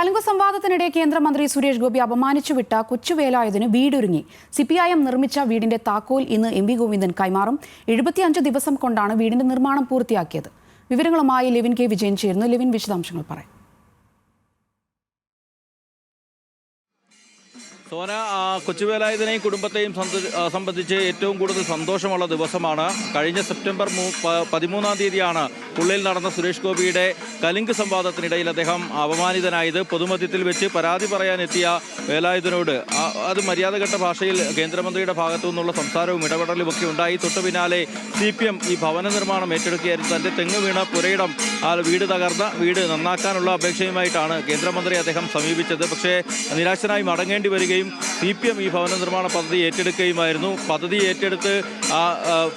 കലുങ്ക് സംവാദത്തിനിടെ കേന്ദ്രമന്ത്രി സുരേഷ് ഗോപി അപമാനിച്ചുവിട്ട കൊച്ചുവേലായുധന് വീടൊരുങ്ങി. CPIM നിർമ്മിച്ച വീടിന്റെ താക്കോൽ ഇന്ന് MP ഗോവിന്ദൻ കൈമാറും. 75 ദിവസം കൊണ്ടാണ് വീടിന്റെ നിർമ്മാണം പൂർത്തിയാക്കിയത്. വിവരങ്ങളുമായി ലെവിൻ കെ വിജയൻ ചേരുന്നു. ലെവിൻ, വിശദാംശങ്ങൾ പറയും. സോന, കൊച്ചുവേലായുധനെയും കുടുംബത്തെയും സംബന്ധിച്ച് ഏറ്റവും കൂടുതൽ സന്തോഷമുള്ള ദിവസമാണ്. കഴിഞ്ഞ സെപ്റ്റംബർ 13-ാം തീയതിയാണ് ഉള്ളിൽ നടന്ന സുരേഷ് ഗോപിയുടെ കലുങ്ക് സംവാദത്തിനിടയിൽ അദ്ദേഹം അപമാനിതനായത്. പൊതുമധ്യത്തിൽ വെച്ച് പരാതി പറയാനെത്തിയ വേലായുധനോട് അത് മര്യാദഘട്ട ഭാഷയിൽ കേന്ദ്രമന്ത്രിയുടെ ഭാഗത്തു നിന്നുള്ള സംസാരവും ഇടപെടലും ഒക്കെ ഉണ്ടായി. തൊട്ടു പിന്നാലെ CPM ഈ ഭവന നിർമ്മാണം ഏറ്റെടുക്കുകയായിരുന്നു. തന്റെ തെങ്ങ് വീണ പുരയിടം വീട് തകർന്ന വീട് നന്നാക്കാനുള്ള അപേക്ഷയുമായിട്ടാണ് കേന്ദ്രമന്ത്രി അദ്ദേഹം സമീപിച്ചത്. പക്ഷേ നിരാശനായി മടങ്ങേണ്ടി വരികയും CPM ഈ ഭവന നിർമ്മാണ പദ്ധതി ഏറ്റെടുക്കുകയുമായിരുന്നു. പദ്ധതി ഏറ്റെടുത്ത്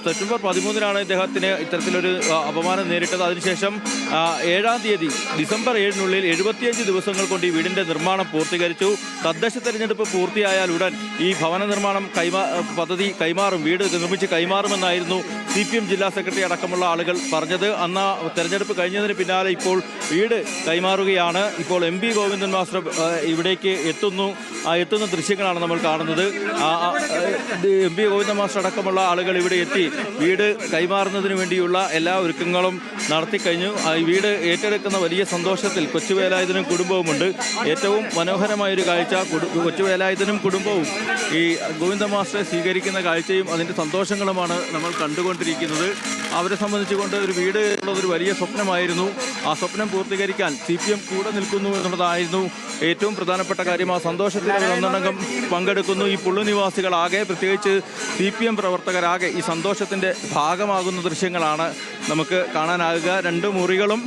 സെപ്റ്റംബർ 13-നാണ് ഇദ്ദേഹത്തിന് ഇത്തരത്തിലൊരു അപമാനം നേരിട്ടത്. അതിനുശേഷം 7-ാം തീയതി ഡിസംബർ 7-നുള്ളിൽ 75 ദിവസങ്ങൾ കൊണ്ട് ഈ വീടിന്റെ നിർമ്മാണം പൂർത്തീകരിച്ചു. തദ്ദേശ തെരഞ്ഞെടുപ്പ് പൂർത്തിയായാൽ ഉടൻ ഈ ഭവന നിർമ്മാണം പദ്ധതി കൈമാറും, വീട് നിർമ്മിച്ച് കൈമാറുമെന്നായിരുന്നു CPM ജില്ലാ സെക്രട്ടറി അടക്കമുള്ള ആളുകൾ പറഞ്ഞത്. അന്ന് തെരഞ്ഞെടുപ്പ് കഴിഞ്ഞതിന് പിന്നാലെ ഇപ്പോൾ വീട് കൈമാറുകയാണ്. ഇപ്പോൾ MP ഗോവിന്ദൻ മാസ്റ്റർ ഇവിടേക്ക് എത്തുന്ന ദൃശ്യങ്ങളാണ് നമ്മൾ കാണുന്നത്. MP ഗോവിന്ദൻ മാസ്റ്റർ അടക്കമുള്ള ആളുകൾ ഇവിടെ എത്തി വീട് കൈമാറുന്നതിന് വേണ്ടിയുള്ള എല്ലാ ഒരുക്കങ്ങളും നടത്തിക്കഴിഞ്ഞു. ഈ വീട് ഏറ്റെടുക്കുന്ന വലിയ സന്തോഷത്തിൽ കൊച്ചുവേലായുധനും കുടുംബവുമുണ്ട്. ഏറ്റവും മനോഹരമായൊരു കാഴ്ച കൊച്ചുവേലായുധനും കുടുംബവും ഈ ഗോവിന്ദൻ മാസ്റ്ററെ സ്വീകരിക്കുന്ന കാഴ്ചയും അതിൻ്റെ സന്തോഷങ്ങളുമാണ് നമ്മൾ കണ്ടുകൊണ്ടിരിക്കുന്നത്. അവരെ സംബന്ധിച്ചുകൊണ്ട് ഒരു വീട് ഉള്ളതൊരു വലിയ സ്വപ്നമായിരുന്നു. ആ സ്വപ്നം പൂർത്തീകരിക്കാൻ CPM കൂടെ നിൽക്കുന്നു എന്നുള്ളതായിരുന്നു ഏറ്റവും പ്രധാനപ്പെട്ട കാര്യം. ആ സന്തോഷത്തിൽ ഒന്നടങ്കം പങ്കെടുക്കുന്നു. ഈ പുള്ളുനിവാസികളാകെ, പ്രത്യേകിച്ച് CPM പ്രവർത്തകരാകെ ഈ സന്തോഷത്തിൻ്റെ ഭാഗമാകുന്ന ദൃശ്യങ്ങളാണ് നമുക്ക് കാണാനാകുക. 2 മുറികളും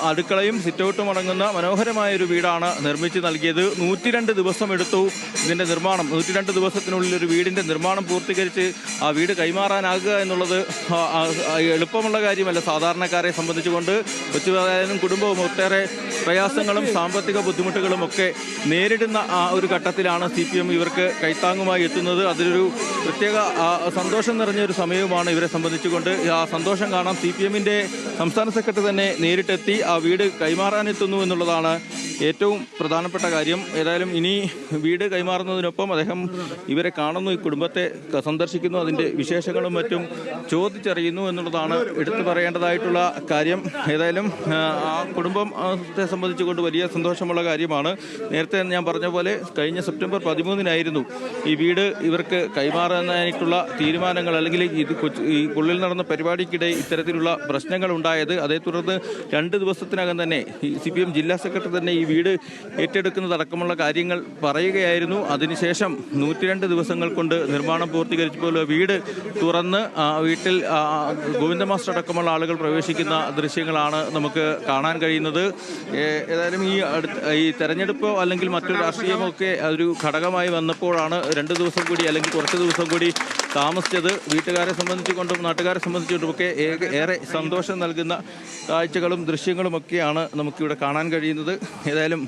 അടുക്കളയും സിറ്റൗട്ടും അടങ്ങുന്ന മനോഹരമായൊരു വീടാണ് നിർമ്മിച്ച് നൽകിയത്. 102 ദിവസം എടുത്തു ഇതിൻ്റെ നിർമ്മാണം. 102 ദിവസത്തിനുള്ളിൽ ഒരു വീടിൻ്റെ നിർമ്മാണം പൂർത്തീകരിച്ച് ആ വീട് കൈമാറാനാകുക എന്നുള്ളത് എളുപ്പമുള്ള കാര്യമല്ല. സാധാരണക്കാരെ സംബന്ധിച്ചുകൊണ്ട് കൊച്ചുവേലായുധനും കുടുംബവും ഒട്ടേറെ പ്രയാസങ്ങളും സാമ്പത്തിക ബുദ്ധിമുട്ടുകളും ഒക്കെ നേരിടുന്ന ആ ഒരു ഘട്ടത്തിലാണ് CPM ഇവർക്ക് കൈത്താങ്ങുമായി എത്തുന്നത്. അതിലൊരു പ്രത്യേക സന്തോഷം നിറഞ്ഞൊരു സമയവുമാണ് ഇവരെ സംബന്ധിച്ചുകൊണ്ട്. ആ സന്തോഷം കാണാം. CPM-ന്റെ സംസ്ഥാന സെക്രട്ടറി തന്നെ നേരിട്ടെത്തി ആ വീട് കൈമാറാനെത്തുന്നു എന്നുള്ളതാണ് ഏറ്റവും പ്രധാനപ്പെട്ട കാര്യം. ഏതായാലും ഇനി വീട് കൈമാറുന്നതിനൊപ്പം അദ്ദേഹം ഇവരെ കാണുന്നു, ഈ കുടുംബത്തെ സന്ദർശിക്കുന്നു, അതിൻ്റെ വിശേഷങ്ങളും മറ്റും ചോദിച്ചറിയുന്നു എന്നുള്ളതാണ് എടുത്തു പറയേണ്ടതായിട്ടുള്ള കാര്യം. ഏതായാലും ആ കുടുംബത്തെ സംബന്ധിച്ചുകൊണ്ട് വലിയ സന്തോഷമുള്ള കാര്യമാണ്. നേരത്തെ ഞാൻ പറഞ്ഞ പോലെ കഴിഞ്ഞ സെപ്റ്റംബർ 13-നായിരുന്നു ഈ വീട് ഇവർക്ക് കൈമാറാനായിട്ടുള്ള തീരുമാനങ്ങൾ, അല്ലെങ്കിൽ ഈ ഉള്ളിൽ നടന്ന പരിപാടിക്കിടെ ഇത്തരത്തിലുള്ള പ്രശ്നങ്ങൾ ഉണ്ടായത്. അതേ തുടർന്ന് 2 ദിവസത്തിനകം തന്നെ CPM ജില്ലാ സെക്രട്ടറി തന്നെ ഈ വീട് ഏറ്റെടുക്കുന്നതടക്കമുള്ള കാര്യങ്ങൾ പറയുകയായിരുന്നു. അതിനുശേഷം 102 ദിവസങ്ങൾ കൊണ്ട് നിർമ്മാണം പൂർത്തീകരിച്ചപ്പോൾ വീട് തുറന്ന് വീട്ടിൽ ഗോവിന്ദൻ മാസ്റ്റർ അടക്കമുള്ള ആളുകൾ പ്രവേശിക്കുന്ന ദൃശ്യങ്ങളാണ് നമുക്ക് കാണാൻ കഴിയുന്നത്. ഏതായാലും ഈ തെരഞ്ഞെടുപ്പോ അല്ലെങ്കിൽ മറ്റൊരു രാഷ്ട്രീയമോ ഒക്കെ ഒരു ഘടകമായി വന്നപ്പോഴാണ് 2 ദിവസം കൂടി അല്ലെങ്കിൽ കുറച്ച് ദിവസം കൂടി താമസിച്ചത്. വീട്ടുകാരെ സംബന്ധിച്ചുകൊണ്ടും നാട്ടുകാരെ സംബന്ധിച്ചുകൊണ്ടും ഒക്കെ ഏറെ സന്തോഷം നൽകുന്ന കാഴ്ചകളും ദൃശ്യങ്ങളും ഒക്കെയാണ് നമുക്കിവിടെ കാണാൻ കഴിയുന്നത്. ഏതായാലും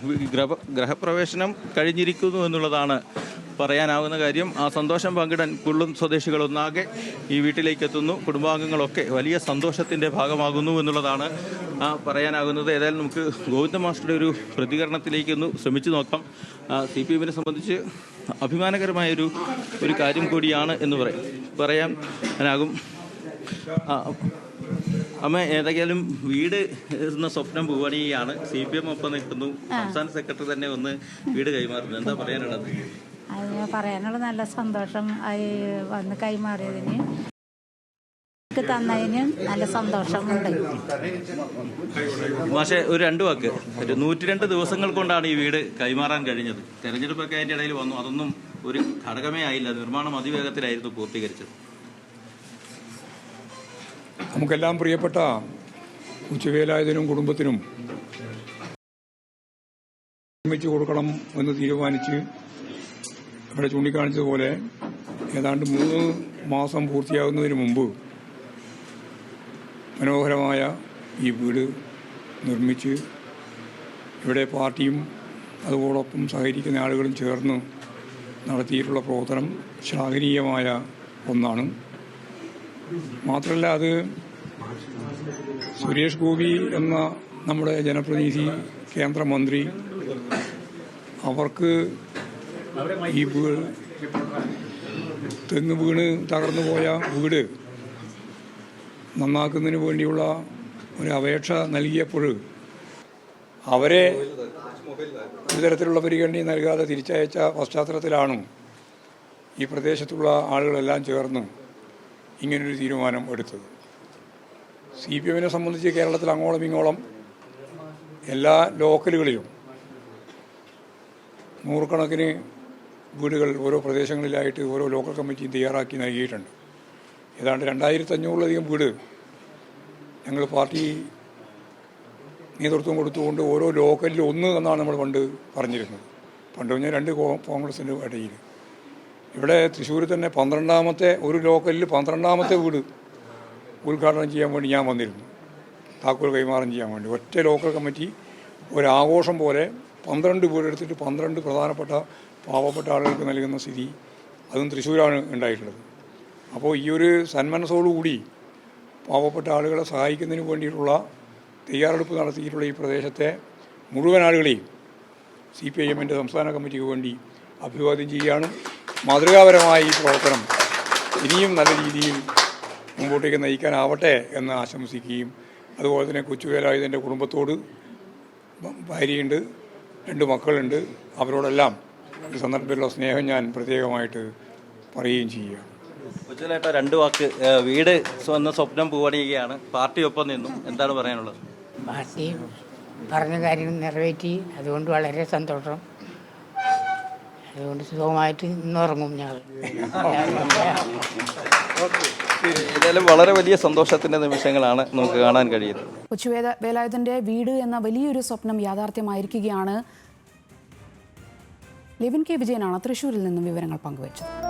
ഗ്രഹപ്രവേശനം കഴിഞ്ഞിരിക്കുന്നു എന്നുള്ളതാണ് പറയാനാവുന്ന കാര്യം. ആ സന്തോഷം പങ്കിടാൻ കുള്ളും സ്വദേശികളൊന്നാകെ ഈ വീട്ടിലേക്ക് എത്തുന്നു. കുടുംബാംഗങ്ങളൊക്കെ വലിയ സന്തോഷത്തിൻ്റെ ഭാഗമാകുന്നു എന്നുള്ളതാണ് പറയാനാകുന്നത്. ഏതായാലും നമുക്ക് ഗോവിന്ദൻ മാസ്റ്ററുടെ ഒരു പ്രതികരണത്തിലേക്ക് ഒന്ന് ശ്രമിച്ചു നോക്കാം. CPM-നെ സംബന്ധിച്ച് അഭിമാനകരമായൊരു കാര്യം കൂടിയാണ് എന്ന് പറയാനാകും. അമ്മ, ഏതായാലും വീട് എന്ന സ്വപ്നം പൂവണിയാണ്. CPM ഒപ്പം നിൽക്കുന്നു, സംസ്ഥാന സെക്രട്ടറി തന്നെ ഒന്ന് വീട് കൈമാറുന്നു. എന്താ പറയാനുള്ളത്? പറയാനുള്ള നല്ല സന്തോഷം. വന്ന് കൈമാറിയതിന് തന്നതിന് നല്ല സന്തോഷമുണ്ട്. പക്ഷേ ഒരു 2 വാക്ക്, 102 ദിവസങ്ങൾ കൊണ്ടാണ് ഈ വീട് കൈമാറാൻ കഴിഞ്ഞത്. തെരഞ്ഞെടുപ്പൊക്കെ അതിൻ്റെ ഇടയിൽ വന്നു, അതൊന്നും ഒരു ഘടകമേ ആയില്ല. നിർമ്മാണം അതിവേഗത്തിലായിരുന്നു പൂർത്തീകരിച്ചത്. നമുക്കെല്ലാം പ്രിയപ്പെട്ട കൊച്ചുവേലായുധനും കുടുംബത്തിനും നിർമ്മിച്ചു കൊടുക്കണം എന്ന് തീരുമാനിച്ച് ഇവിടെ ചൂണ്ടിക്കാണിച്ചതുപോലെ ഏതാണ്ട് 3 മാസം പൂർത്തിയാകുന്നതിന് മുമ്പ് മനോഹരമായ ഈ വീട് നിർമ്മിച്ച് ഇവിടെ പാർട്ടിയും അതോടൊപ്പം സഹകരിക്കുന്ന ആളുകളും ചേർന്ന് നടത്തിയിട്ടുള്ള പ്രവർത്തനം ശ്ലാഘനീയമായ ഒന്നാണ്. മാത്രമല്ല, അത് സുരേഷ് ഗോപി എന്ന നമ്മുടെ ജനപ്രതിനിധി കേന്ദ്രമന്ത്രി അവർക്ക് ഈ തെങ്ങ് വീണ് തകർന്നു പോയ വീട് നന്നാക്കുന്നതിന് വേണ്ടിയുള്ള ഒരു അപേക്ഷ നൽകിയപ്പോൾ അവരെ ഒരു തരത്തിലുള്ള പരിഗണന നൽകാതെ തിരിച്ചയച്ച പശ്ചാത്തലത്തിലാണ് ഈ പ്രദേശത്തുള്ള ആളുകളെല്ലാം ചേർന്ന് ഇങ്ങനൊരു തീരുമാനം എടുത്തത്. CPM സംബന്ധിച്ച് കേരളത്തിൽ അങ്ങോളം ഇങ്ങോളം എല്ലാ ലോക്കലുകളിലും നൂറുകണക്കിന് വീടുകൾ ഓരോ പ്രദേശങ്ങളിലായിട്ട് ഓരോ ലോക്കൽ കമ്മിറ്റിയും തയ്യാറാക്കി നൽകിയിട്ടുണ്ട്. ഏതാണ്ട് 2500-ലധികം വീട് ഞങ്ങൾ പാർട്ടി നേതൃത്വം കൊടുത്തുകൊണ്ട് ഓരോ ലോക്കലിൽ ഒന്ന് എന്നാണ് നമ്മൾ പണ്ട് പറഞ്ഞിരുന്നത്. പണ്ട് പറഞ്ഞാൽ 2 കോൺഗ്രസിൻ്റെ ഇടയിൽ. ഇവിടെ തൃശ്ശൂർ തന്നെ 12ാമത്തെ ഒരു ലോക്കലിൽ 12ാമത്തെ വീട് ഉദ്ഘാടനം ചെയ്യാൻ വേണ്ടി ഞാൻ വന്നിരുന്നു, താക്കോൽ കൈമാറം ചെയ്യാൻ വേണ്ടി. ഒറ്റ ലോക്കൽ കമ്മിറ്റി ഒരാഘോഷം പോലെ 12 വീടെടുത്തിട്ട് 12 പ്രധാനപ്പെട്ട പാവപ്പെട്ട ആളുകൾക്ക് നൽകുന്ന സ്ഥിതി അതും തൃശ്ശൂരാണ് ഉണ്ടായിട്ടുള്ളത്. അപ്പോൾ ഈ ഒരു സന്മനസ്സോടുകൂടി പാവപ്പെട്ട ആളുകളെ സഹായിക്കുന്നതിന് വേണ്ടിയിട്ടുള്ള തയ്യാറെടുപ്പ് നടത്തിയിട്ടുള്ള ഈ പ്രദേശത്തെ മുഴുവൻ ആളുകളെയും CPIM സംസ്ഥാന കമ്മിറ്റിക്ക് വേണ്ടി അഭിവാദ്യം ചെയ്യുകയാണ്. മാതൃകാപരമായ ഈ പ്രവർത്തനം ഇനിയും നല്ല രീതിയിൽ മുമ്പോട്ടേക്ക് നയിക്കാനാവട്ടെ എന്ന് ആശംസിക്കുകയും അതുപോലെ തന്നെ കൊച്ചുവേലായുധൻ്റെ കുടുംബത്തോട് ഭാര്യയുണ്ട്, 2 മക്കളുണ്ട്, അവരോടെല്ലാം ഈ സന്ദർഭത്തിലുള്ള സ്നേഹം ഞാൻ പ്രത്യേകമായിട്ട് പറയുകയും ചെയ്യുക. കൊച്ചുവേലേട്ട 2 വാക്ക്, വീട് എന്ന സ്വപ്നം പൂവണിയുകയാണ്, പാർട്ടി ഒപ്പം നിന്നു, എന്താണ് പറയാനുള്ളത്? പാർട്ടി പറഞ്ഞ കാര്യം നിറവേറ്റി, അതുകൊണ്ട് വളരെ സന്തോഷം. അതുകൊണ്ട് സുഖമായിട്ട് ഇന്നുറങ്ങും ഞങ്ങൾ. ഏതായാലും വളരെ വലിയ സന്തോഷത്തിന്റെ നിമിഷങ്ങളാണ് നമുക്ക് കാണാൻ കഴിയുന്നത്. കൊച്ചുവേലായുധന്റെ വീട് എന്ന വലിയൊരു സ്വപ്നം യാഥാർത്ഥ്യമായിരിക്കുകയാണ്. ലെവിൻ കെ വിജയനാണ് തൃശ്ശൂരിൽ നിന്നും വിവരങ്ങൾ പങ്കുവച്ചത്.